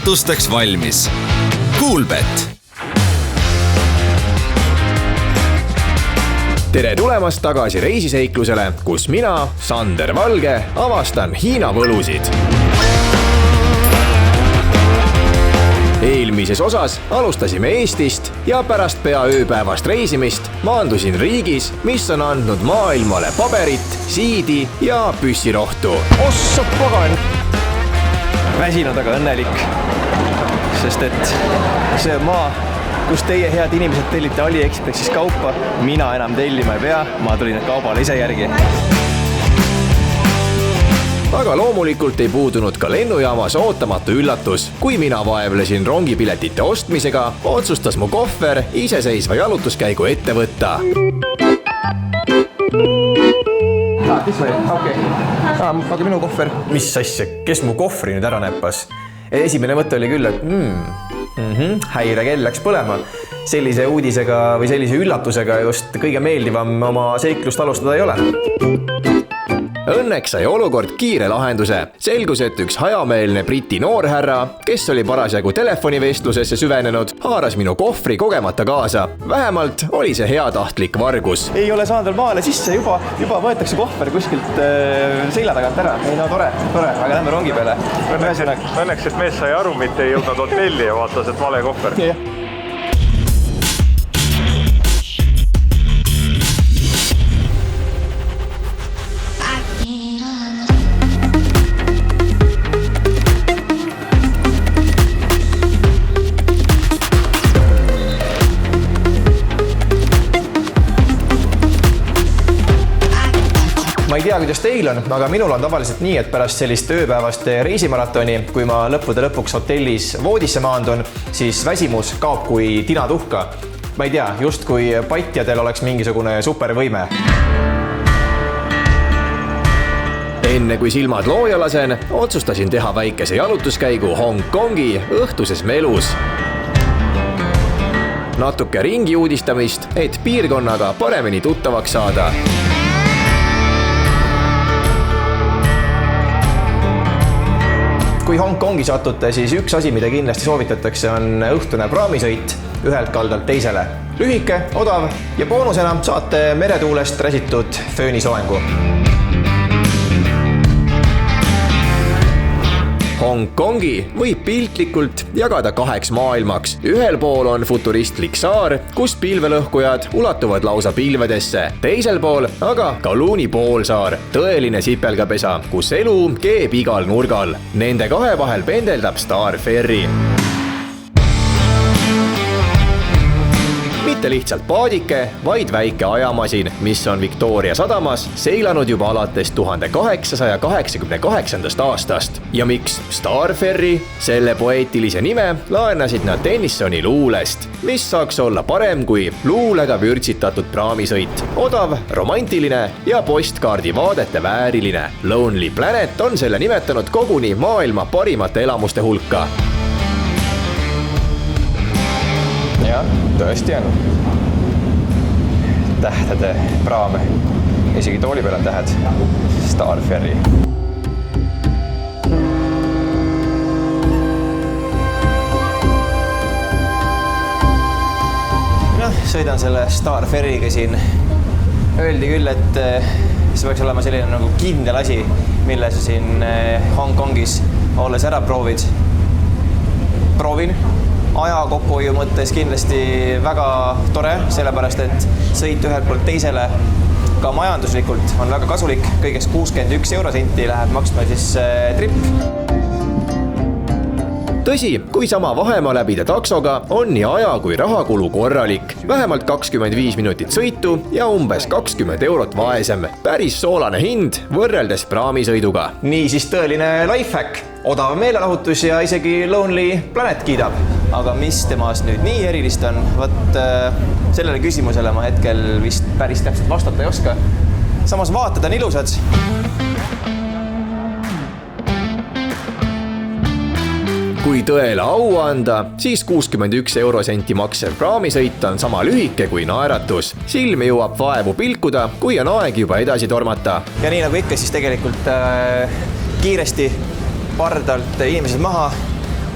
üllatusteks valmis. Coolbet. Tere tulemast tagasi reisiseiklusele, kus mina, Sander Valge, avastan Hiina võlusid. Eelmises osas alustasime Eestist ja pärast pea ööpäevast reisimist maandusin riigis, mis on andnud maailmale paberit, siidi ja püssirohtu. Ossa pagan! Väsinud aga õnnelik, sest et see on maa, kus teie head inimesed tellite AliExpressis kaupa. Mina enam tellima ei pea, ma tulin kaubale ise järgi. Aga loomulikult ei puudunud ka lennujaamas ootamatu üllatus. Kui mina vaevlesin rongipiletite ostmisega, otsustas mu kohver iseseisva jalutuskäigu ette võtta. This way, okei. Aga minu kohver. Mis asja, kes mu kohvri nüüd ära näppas? Esimene mõte oli küll, et häirekell läks põlema. Sellise uudisega või sellise üllatusega just kõige meeldivam oma seiklust alustada ei ole. Õnneks sai olukord kiire lahenduse. Selgus, et üks hajameelne briti noorhärra, kes oli parasjagu telefonivestlusesse süvenenud, haaras minu kohvri kogemata kaasa. Vähemalt oli see heatahtlik vargus. Ei ole saanud veel maale sisse, juba võetakse kohver kuskilt selja tagant ära. Ei no tore, aga lähme rongi peale. Õnneks, et mees sai aru, mitte ei jõudnud hotelli ja vaatas, et vale kohver. Ma ei tea, kuidas teil on, aga minul on tavaliselt nii, et pärast sellist ööpäevast reisimaratoni, kui ma lõppude lõpuks hotellis voodisse maandun, siis väsimus kaob kui tinatuhka. Ma ei tea, just kui patjadel oleks mingisugune supervõime. Enne kui silmad looja lasen, otsustasin teha väikese jalutuskäigu Hong Kongi õhtuses melus. Natuke ringi uudistamist, et piirkonnaga paremini tuttavaks saada. Kui Hong Kongi satute, siis üks asi, mida kindlasti soovitatakse, on õhtune praamisõit ühelt kaldalt teisele. Lühike, odav ja boonusena saate meretuulest räsitud föönisoengu. Hong Kongi võib piltlikult jagada 2 maailmaks. Ühel pool on futuristlik saar, kus pilvelõhkujad ulatuvad lausa pilvedesse. Teisel pool aga Kowlooni poolsaar, tõeline sipelgapesa, kus elu keeb igal nurgal. Nende 2 vahel pendeldab Star Ferry. Mitte lihtsalt paadike, vaid väike ajamasin, mis on Victoria sadamas seilanud juba alates 1888. aastast. Ja miks Star Ferry? Selle poeetilise nime laenasid nad Tennysoni luulest, mis saaks olla parem kui luulega vürtsitatud praamisõit. Odav, romantiline ja postkaardi vaadete vääriline. Lonely Planet on selle nimetanud koguni maailma parimate elamuste hulka. Jah, tõesti on. Tähtede praame. Isegi tooli peal on tähed. Star Ferry. Sõidan selle Star Ferryga siin. Öeldi küll, et see võiks olema selline nagu kindel asi, mille sa siin Hong Kongis olles ära proovid. Proovin. Aja kokkuhoiu mõttes kindlasti väga tore, sellepärast et sõit ühelt poolt teisele ka majanduslikult on väga kasulik. Kõigest 61 eurosenti läheb maksma siis trip. Tõsi, kui sama vahemaa läbida taksoga, on nii aja kui rahakulu korralik. Vähemalt 25 minutit sõitu ja umbes 20 eurot vaesem. Päris soolane hind võrreldes praamisõiduga. Nii siis tõeline lifehack. Odav meelelahutus ja isegi Lonely Planet kiidab. Aga mis temast nüüd nii erilist on? Võt sellele küsimusele ma hetkel vist päris täpselt vastata ei oska. Samas vaated on ilusad. Kui tõele au anda, siis 61 eurosenti maksev praamisõit on sama lühike kui naeratus. Silmi jõuab vaevu pilkuda, kui on aeg juba edasi tormata. Ja nii nagu ikka, siis tegelikult kiiresti pardalt inimesed maha,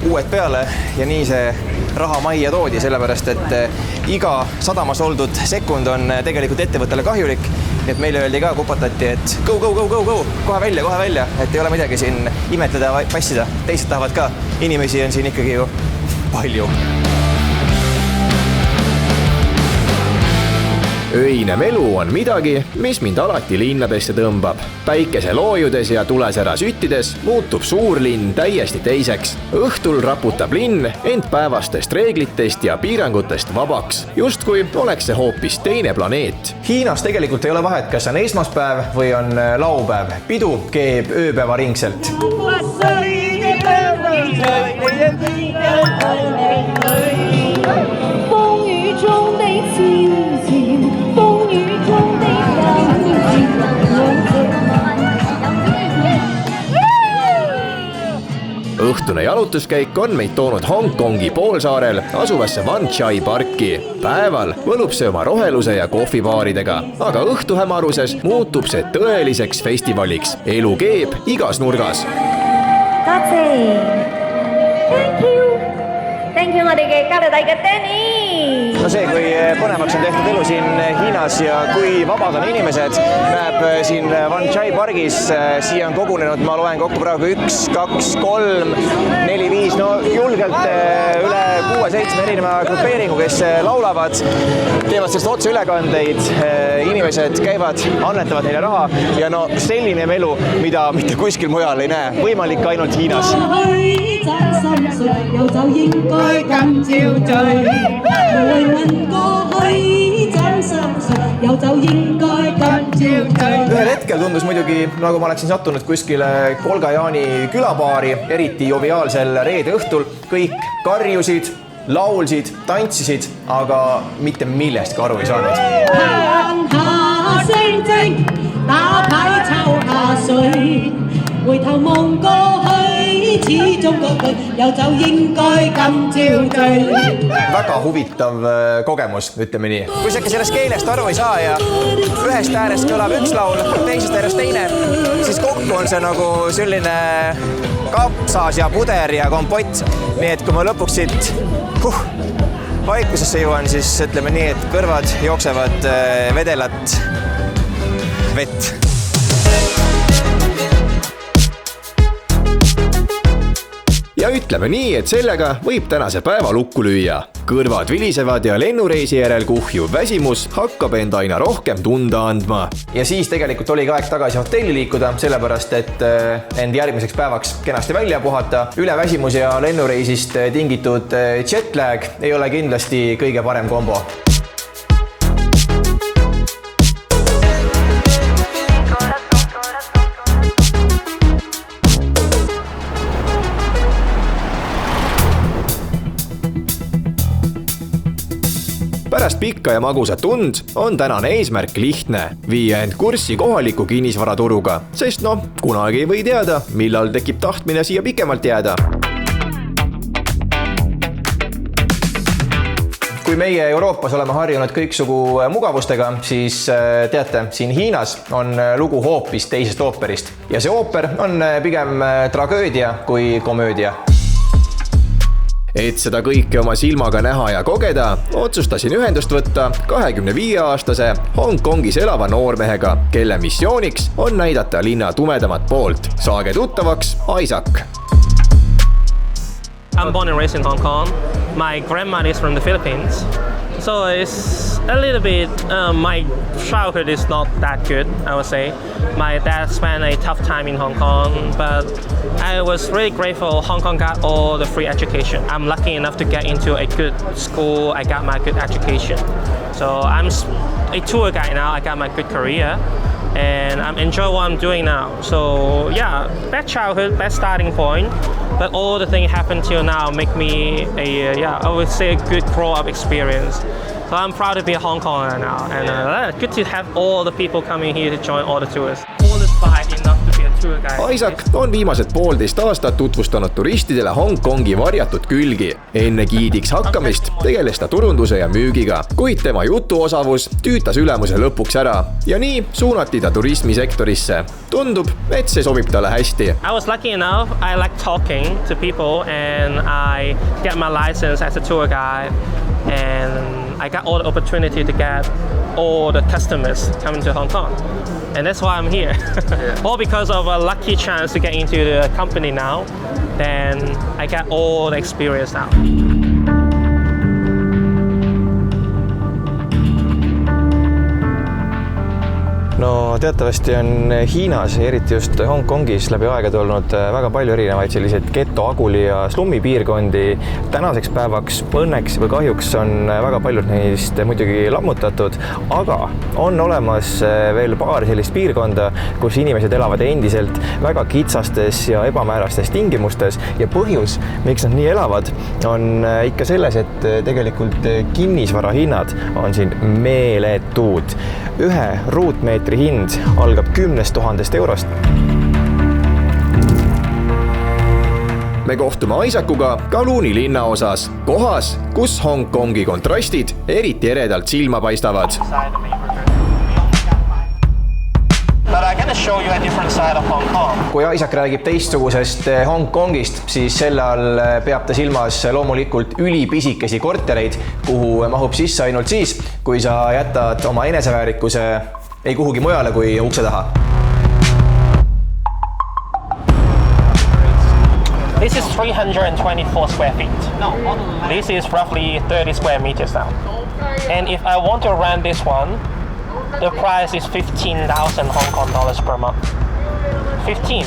uued peale ja nii see raha majja toodi, sellepärast et iga sadamas oldud sekund on tegelikult ettevõttele kahjulik. Nii et meile öeldi ka, kupatati, et go, kohe välja, et ei ole midagi siin imetleda ja passida. Teised tahavad ka, inimesi on siin ikkagi ju palju. Öine melu on midagi, mis mind alati linnadesse tõmbab. Päikese loojudes ja tulesära süttides muutub suurlinn täiesti teiseks. Õhtul raputab linn ent päevastest reeglitest ja piirangutest vabaks. Justkui oleks see hoopis teine planeet. Hiinas tegelikult ei ole vahet, kas on esmaspäev või on laupäev. Pidu keeb ööpäeva ringselt. Õhtune jalutuskäik on meid toonud Hongkongi poolsaarel asuvasse Wan Chai parki. Päeval võlub see oma roheluse ja kohvibaaridega, aga õhtuhämaruses muutub see tõeliseks festivaliks. Elu keeb igas nurgas. No see, kui põnevaks on tehtud elu siin Hiinas ja kui vabad on inimesed, näeb siin Wan Chai pargis, siia on kogunenud, ma loen kokku praegu 1, 2, 3, 4, 5, no julgelt üle 6-7 erineva grupeeringu, kes laulavad, teevad sellest otseülekandeid, inimesed käivad, annetavad neile raha ja no selline elu, mida mitte kuskil mujal ei näe, võimalik ainult Hiinas. Ühel hetkel tundus muidugi, nagu ma oleksin sattunud kuskile Kolga-Jaani külabaari, eriti joviaalsel reede õhtul. Kõik karjusid, laulsid, tantsisid, aga mitte millestki aru ei saanud. Väga huvitav kogemus, ütleme nii. Kui sa sellest keelest aru ei saa ja ühest äärest kõlab üks laul, teisest äärest teine, siis kokku on see nagu selline kapsas ja puder ja kompott. Nii et kui ma lõpuks siit vaikusesse jõuan, siis ütleme nii, et kõrvad jooksevad vedelat vett. Ja ütleme nii, et sellega võib tänase päeva lukku lüüa. Kõrvad vilisevad ja lennureisi järel kuhjuv väsimus hakkab enda aina rohkem tunda andma. Ja siis tegelikult oli ka aeg tagasi hotelli liikuda, sellepärast et end järgmiseks päevaks kenasti välja puhata. Üleväsimus ja lennureisist tingitud jetlag ei ole kindlasti kõige parem kombo. Pärast pikka ja magusat tund on tänane eesmärk lihtne. Viia end kurssi kohaliku kinnisvaraturuga, sest kunagi ei või teada, millal tekib tahtmine siia pikemalt jääda. Kui meie Euroopas oleme harjunud kõiksugu mugavustega, siis teate, siin Hiinas on lugu hoopis teisest ooperist. Ja see ooper on pigem tragöödia kui komöödia. Et seda kõike oma silmaga näha ja kogeda, otsustasin ühendust võtta 25-aastase Hongkongis elava noormehega, kelle missiooniks on näidata linna tumedamat poolt. Saage tuttavaks Isaac. I'm born and raised in Hong Kong. My grandmother is from the Philippines. So it's a little bit, my childhood is not that good, I would say. My dad spent a tough time in Hong Kong, but I was really grateful Hong Kong got all the free education. I'm lucky enough to get into a good school. I got my good education. So I'm a tour guide now. I got my good career. And I'm enjoying what I'm doing now. So yeah, bad childhood, bad starting point. But all the things happened till now make me I would say a good grow-up experience. So I'm proud to be a Hong Konger now. And good to have all the people coming here to join all the tours. Qualified enough to be a tour guide. Isaac on viimased 1,5 aastat tutvustanud turistidele Hongkongi varjatud külgi. Enne giidiks hakkamist tegeles ta turunduse ja müügiga, kuid tema jutuosavus tüütas ülemuse lõpuks ära ja nii suunati ta turismisektorisse. Tundub, et see sobib talle hästi. I was lucky enough, I like talking to people and I get my license as a tour guide and I got all the opportunity to get all the customers coming to Hong Kong. And that's why I'm here. All because of a lucky chance to get into the company now, then I got all the experience now. No teatavasti on Hiinas, eriti just Hongkongis läbi aegade olnud väga palju erinevaid selliseid geto, aguli ja slummi piirkondi. Tänaseks päevaks õnneks või kahjuks on väga paljud neist muidugi lammutatud, aga on olemas veel paar sellist piirkonda, kus inimesed elavad endiselt väga kitsastes ja ebamäärastes tingimustes ja põhjus, miks nad nii elavad, on ikka selles, et tegelikult kinnisvara hinnad on siin meeletud. Ühe ruutmeetri hind algab 10 000 eurost. Me kohtume Isaacuga Kowlooni linnaosas, kohas, kus Hongkongi kontrastid eriti eredalt silma paistavad. But I'm going to show you a different side of Hong Kong. Kui Isaac räägib teistsugusest Hongkongist, siis selle all peab ta silmas loomulikult ülipisikesi kortereid, kuhu mahub sisse ainult siis, kui sa jätad oma eneseväärikuse ei kuhugi mujale kui ukse taha. This is 324 square feet. This is roughly 30 square meters now. And if I want to rent this one, the price is 15,000 Hong Kong dollars per month. 15.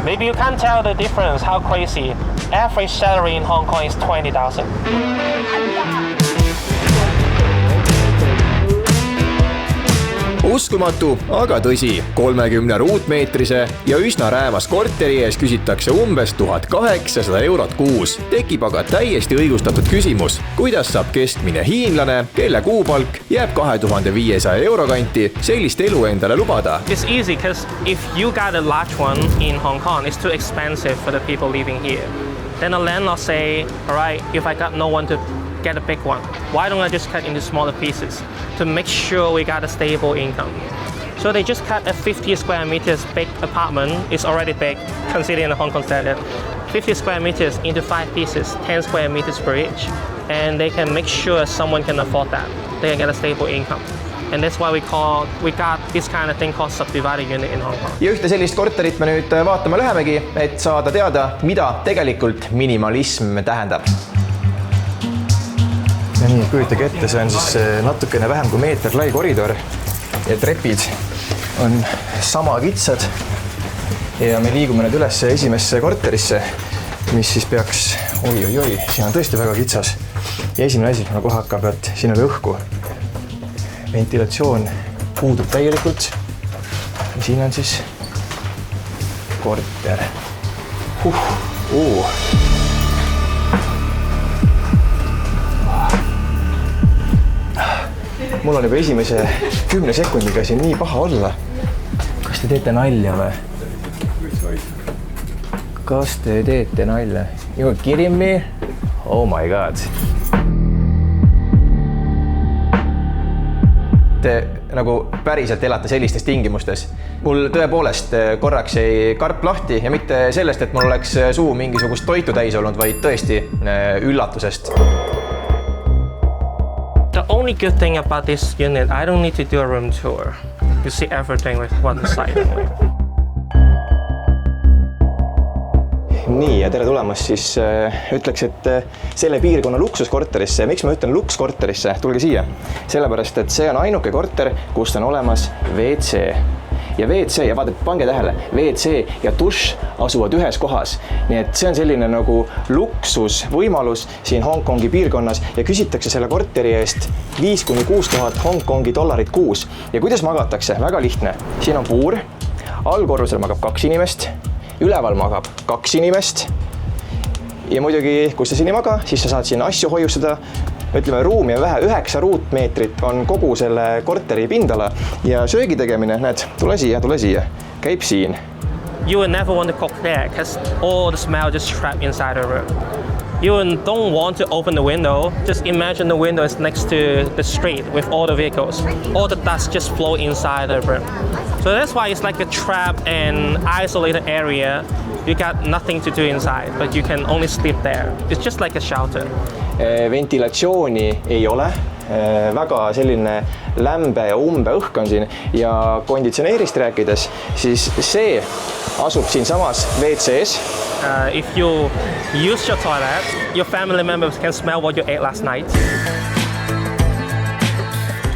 Maybe you can't tell the difference, how crazy. Average salary in Hong Kong is 20,000. Uskumatu, aga tõsi, 30 ruutmeetrise ja üsna räämas korteri ees küsitakse umbes 1800 eurot kuus. Tekib aga täiesti õigustatud küsimus, kuidas saab keskmine hiinlane, kelle kuupalk jääb 2500 euro kanti, sellist elu endale lubada. It's easy because if you got a large one in Hong Kong, it's too expensive for the people living here. Then the landlord say, all right, if I got no one to get a big one, why don't I just cut into smaller pieces to make sure we got a stable income? So they just cut a 50 square meters big apartment. It's already big considering the Hong Kong standard. 50 square meters into 5 pieces, 10 square meters per each, and they can make sure someone can afford that. They can get a stable income. And that's why we got this kind of thing called subdivided unit in Hong Kong. Ja ühte sellist korterit me nüüd vaatama lähemegi, et saada teada, mida tegelikult minimalism tähendab. Ja nii, kujutage ette, see on siis natukene vähem kui meeter lai koridor ja trepid on sama kitsad ja me liigume nüüd üles esimesse korterisse, mis siis peaks, oi, siin on tõesti väga kitsas ja esimene asi, kohe hakkab, et siin on õhku. Ventilatsioon puudub täielikult ja siin on siis korter. Mul on juba esimese 10 sekundiga siin nii paha olla. Kas te teete nalja või? Kas te teete nalja? You kidding me? Oh my god. Te nagu päriselt elate sellistes tingimustes. Mul tõepoolest korraks ei karp lahti ja mitte sellest, et mul oleks suu mingisugust toitu täis olnud, vaid tõesti üllatusest. The only good thing about this unit, I don't need to do a room tour. You see everything with one side. Nii, ja tere tulemast siis ütleks, et selle piirkonna luksuskorterisse. Miks ma ütlen lukskorterisse? Tulge siia. Sellepärast, et see on ainuke korter, kus on olemas WC. Ja WC, ja vaadake, pange tähele, WC ja dušš asuvad ühes kohas. Nii et see on selline nagu luksusvõimalus siin Hongkongi piirkonnas ja küsitakse selle korteri eest 5,000–6 000 Hongkongi dollarit kuus. Ja kuidas magatakse? Väga lihtne. Siin on puur, allkorrusel magab 2 inimest, üleval magab 2 inimest ja muidugi, kus sa siin ei maga, siis sa saad siin asju hoiustada. Ütleme, ruumi on vähe, 9 ruutmeetrit on kogu selle korteri pindala ja söögi tegemine, näed, tule siia. käib siin. You will never want to cook there because all the smell just trapped inside the room. You don't want to open the window. Just imagine the window is next to the street with all the vehicles. All the dust just flow inside the room. So that's why it's like a trap and isolated area. You got nothing to do inside, but you can only sleep there. It's just like a shelter. Ventilatsiooni ei ole. Väga selline lämbe ja umbe õhk on siin ja konditsioneerist rääkides, siis see asub siin samas WC-s. If you use your toilet, your family members can smell what you ate last night.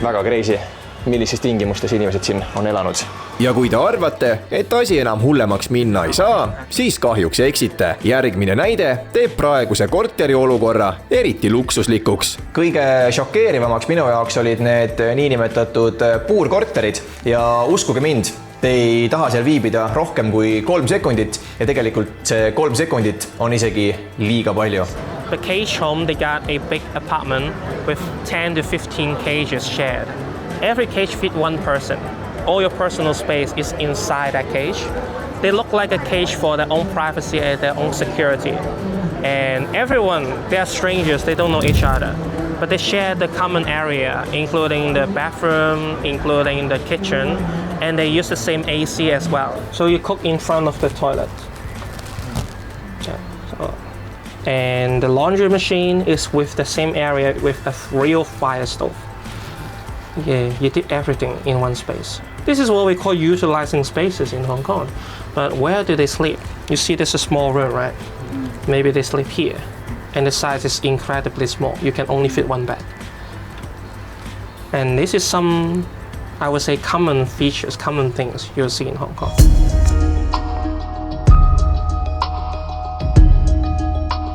Väga crazy, millises tingimustes inimesed siin on elanud. Ja kui te arvate, et asi enam hullemaks minna ei saa, siis kahjuks eksite. Järgmine näide teeb praeguse korteri olukorra eriti luksuslikuks. Kõige šokeerivamaks minu jaoks olid need niinimetatud puurkorterid ja uskuge mind, te ei taha seal viibida rohkem kui 3 sekundit ja tegelikult see 3 sekundit on isegi liiga palju. The cage home, they got a big apartment with 10 to 15 cages shared. Every cage fit one person. All your personal space is inside that cage. They look like a cage for their own privacy and their own security. And everyone, they are strangers, they don't know each other. But they share the common area, including the bathroom, including the kitchen, and they use the same AC as well. So you cook in front of the toilet. And the laundry machine is with the same area with a real fire stove. Yeah, you did everything in one space. This is what we call utilizing spaces in Hong Kong. But where do they sleep? You see there's a small room, right? Maybe they sleep here. And the size is incredibly small. You can only fit one bed. And this is some, I would say, common features, common things you'll see in Hong Kong.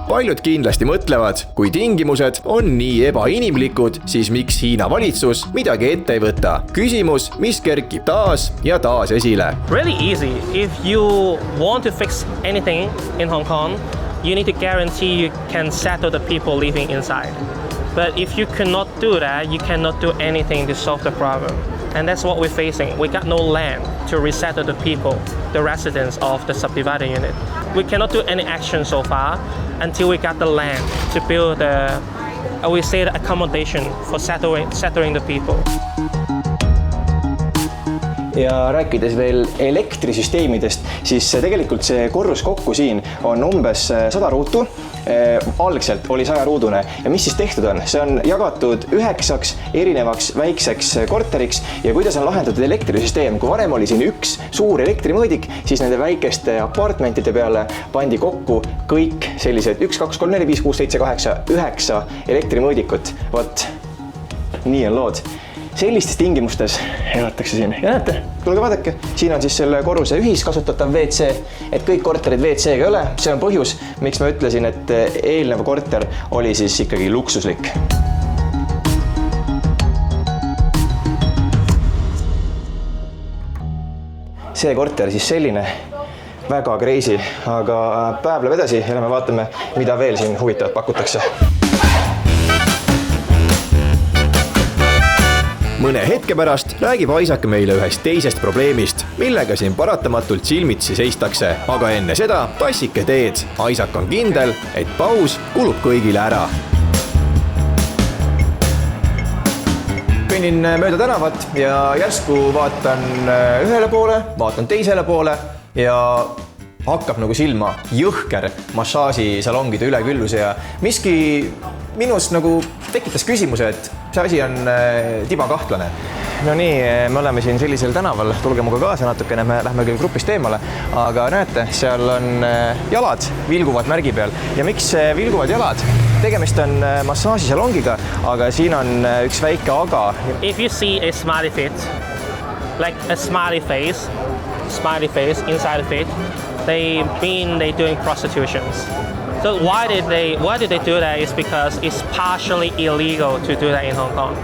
Paljud kindlasti mõtlevad, kui tingimused on nii ebainimlikud, siis miks Hiina valitsus midagi ette ei võta? Küsimus, mis kerkib taas ja taas esile. Really easy. If you want to fix anything in Hong Kong, you need to guarantee you can settle the people living inside. But if you cannot do that, you cannot do anything to solve the problem. And that's what we're facing. We got no land to resettle the people, the residents of the subdivided unit. We cannot do any action so far until we got the land to build the, we say, the accommodation for settling the people. Ja rääkides veel elektrisüsteemidest, siis tegelikult see korrus kokku siin on umbes 100 ruutu. Algselt oli 100 ruudune ja mis siis tehtud on? See on jagatud 9 erinevaks väikseks korteriks ja kuidas on lahendatud elektrisüsteem? Kui varem oli siin üks suur elektrimõõdik, siis nende väikeste apartmentide peale pandi kokku kõik sellised 1, 2, 3, 4, 5, 6, 7, 8, 9 elektrimõõdikut. Vot, nii on lood. Sellistes tingimustes elatakse siin. Ja näete, tulge vaadake, siin on siis selle korruse ühiskasutatav WC, et kõik korterid WC-ga ei ole. See on põhjus, miks ma ütlesin, et eelnev korter oli siis ikkagi luksuslik. See korter siis selline, väga crazy, aga päev läheb edasi ja me vaatame, mida veel siin huvitavat pakutakse. Mõne hetke pärast räägib Isaac meile ühest teisest probleemist, millega siin paratamatult silmitsi seistakse. Aga enne seda tassike teed. Isaac on kindel, et paus kulub kõigile ära. Kõnnin mööda tänavat ja järsku vaatan ühele poole, vaatan teisele poole ja hakkab nagu silma jõhker massaažisalongide ülekülluse ja miski minus nagu tekitas küsimuse, et see asi on tibakahtlane. No nii, me oleme siin sellisel tänaval, tulge muga kaasa natukene, me lähme küll grupist eemale, aga näete, seal on jalad vilguvad märgi peal. Ja miks vilguvad jalad? Tegemist on massaažisalongiga, aga siin on üks väike aga. If you see a smiley face, like a smiley face inside of it, they mean they're doing prostitutions. So why did they do that is because it's partially illegal to do that in Hong Kong.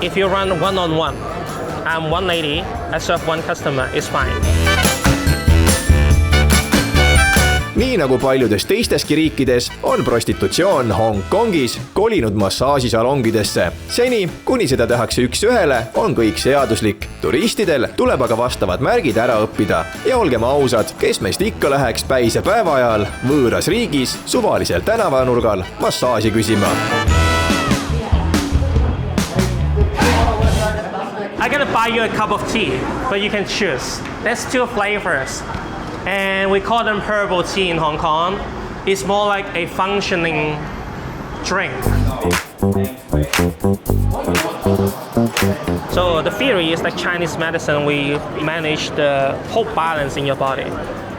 If you run one-on-one, I'm one lady, I serve one customer, it's fine. nii nagu paljudes teisteski riikides, on prostitutsioon Hongkongis kolinud massaažisalongidesse. Seni, kuni seda tehakse üks ühele, on kõik seaduslik. Turistidel tuleb aga vastavad märgid ära õppida. Ja olgem ausad, kes meist ikka läheks päise päeva ajal võõras riigis suvalisel tänavanurgal massaaži küsima. I'm gonna buy you a cup of tea, but you can choose. There's 2 flavors, and we call them herbal tea in Hong Kong. It's more like a functioning drink. So the theory is like Chinese medicine, we manage the whole balance in your body.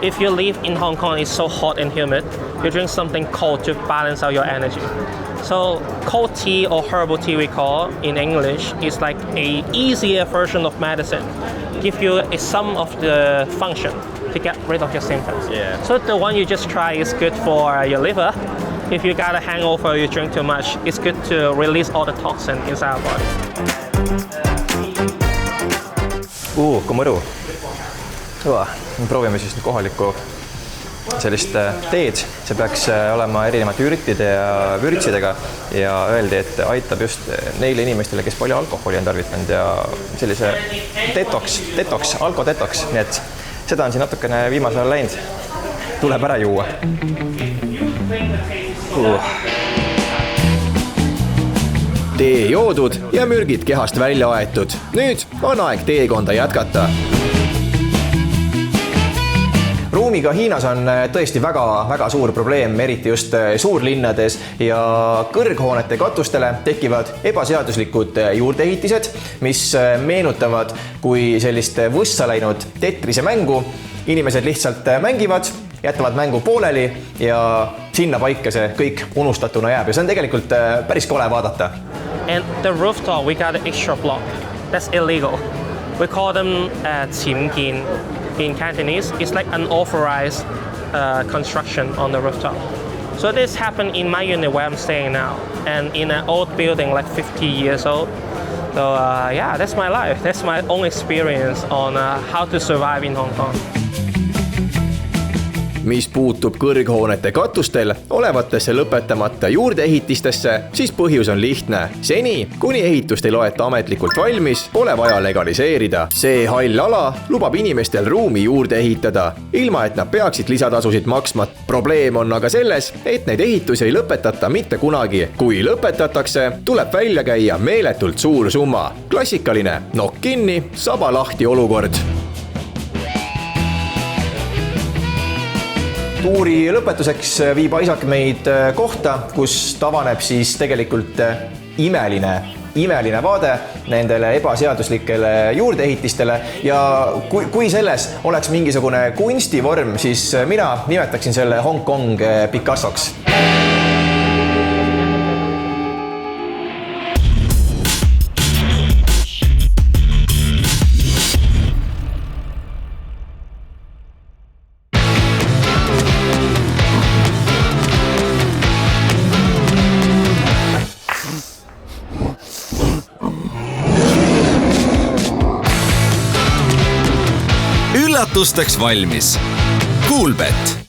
If you live in Hong Kong, it's so hot and humid, you drink something cold to balance out your energy. So cold tea or herbal tea we call in English is like a easier version of medicine. Give you some of the function to get rid of your symptoms. Yeah. So the one you just try is good for your liver. If you got a hangover, you drink too much, it's good to release all the toxin inside our body. Kui mõru. Proovime siis kohalikku sellist teed. See peaks olema erinevate ürtide ja vürtsidega ja öeldi, et aitab just neile inimestele, kes palju alkoholi on tarvitanud ja sellise detox, alkodetox. Nii et seda on siin natukene viimasel ajal läinud. Tuleb ära juua. Tee joodud ja mürgid kehast välja aetud. Nüüd on aeg teekonda jätkata. Ruumiga Hiinas on tõesti väga suur probleem, eriti just suurlinnades ja kõrghoonete katustele tekivad ebaseaduslikud juurdeehitised, mis meenutavad kui sellist võssa läinud Tetrise mängu. Inimesed lihtsalt mängivad, jätavad mängu pooleli ja sinna paika see kõik unustatuna jääb ja see on tegelikult päris kole vaadata. And the rooftop, we got an extra block. That's illegal. We call them qimgin in Cantonese. It's like unauthorized construction on the rooftop. So this happened in my unit where I'm staying now, and in an old building like 50 years old. So yeah, that's my life. That's my own experience on how to survive in Hong Kong. Mis puutub kõrghoonete katustel olevatesse lõpetamata juurdeehitistesse, siis põhjus on lihtne. Seni, kuni ehitust ei loeta ametlikult valmis, pole vaja legaliseerida. See hall ala lubab inimestel ruumi juurde ehitada, ilma et nad peaksid lisatasusid maksma. Probleem on aga selles, et neid ehitusi ei lõpetata mitte kunagi. Kui lõpetatakse, tuleb välja käia meeletult suur summa. Klassikaline nokk kinni, saba lahti olukord. Tuuri lõpetuseks viib Aisak meid kohta, kus tavaneb siis tegelikult imeline vaade nendele ebaseaduslikele juurdeehitistele ja kui selles oleks mingisugune kunstivorm, siis mina nimetaksin selle Hong Kong Picassoks. Üllatusteks valmis. Coolbet.